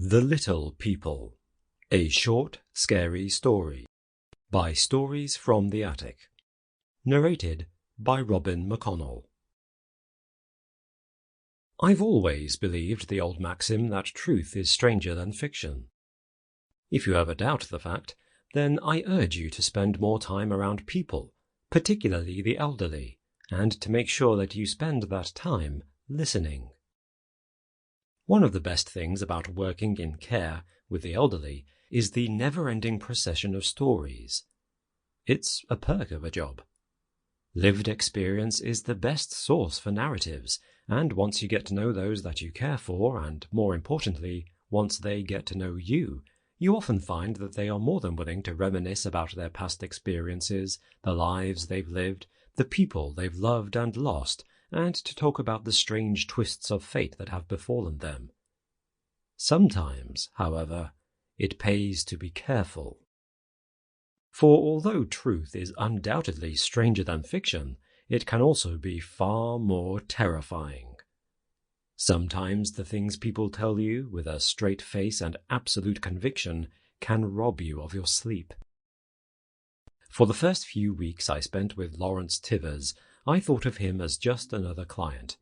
The Little People, a short, scary story by Stories from the Attic. Narrated by Mcconnell. I've always believed the old maxim that truth is stranger than fiction. If you ever doubt the fact, then I urge you to spend more time around people, particularly the elderly, and to make sure that you spend that time listening. One of the best things about working in care with the elderly is the never-ending procession of stories. It's a perk of a job. Lived experience is the best source for narratives, and once you get to know those that you care for, and more importantly, once they get to know you, you often find that they are more than willing to reminisce about their past experiences, the lives they've lived, the people they've loved and lost, and to talk about the strange twists of fate that have befallen them. Sometimes, however, it pays to be careful. For although truth is undoubtedly stranger than fiction, it can also be far more terrifying. Sometimes the things people tell you with a straight face and absolute conviction can rob you of your sleep. For the first few weeks I spent with Lawrence Tivers, I thought of him as just another client.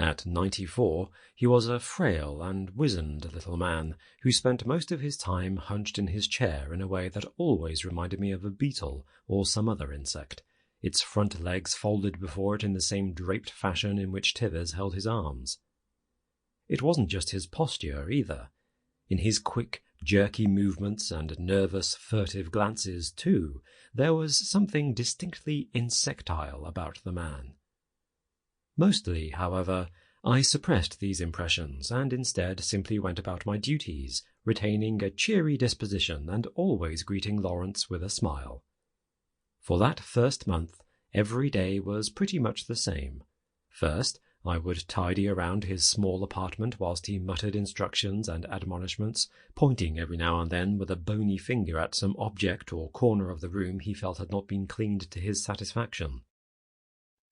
At 94, he was a frail and wizened little man who spent most of his time hunched in his chair in a way that always reminded me of a beetle or some other insect, its front legs folded before it in the same draped fashion in which Tivers held his arms. It wasn't just his posture, either. In his quick, jerky movements and nervous, furtive glances, too, there was something distinctly insectile about the man. Mostly, however, I suppressed these impressions and instead simply went about my duties, retaining a cheery disposition and always greeting Lawrence with a smile. For that first month, every day was pretty much the same. First, I would tidy around his small apartment whilst he muttered instructions and admonishments, pointing every now and then with a bony finger at some object or corner of the room he felt had not been cleaned to his satisfaction.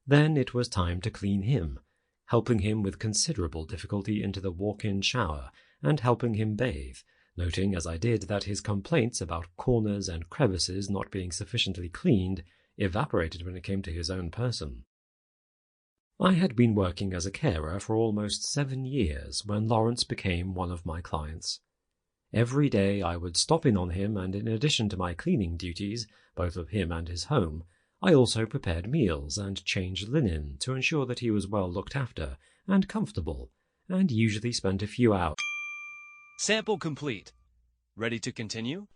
Then it was time to clean him, helping him with considerable difficulty into the walk-in shower, and helping him bathe, noting as I did that his complaints about corners and crevices not being sufficiently cleaned evaporated when it came to his own person. I had been working as a carer for almost 7 years when Lawrence became one of my clients. Every day I would stop in on him, and in addition to my cleaning duties, both of him and his home, I also prepared meals and changed linen to ensure that he was well looked after and comfortable, and usually spent a few hours. Sample complete. Ready to continue?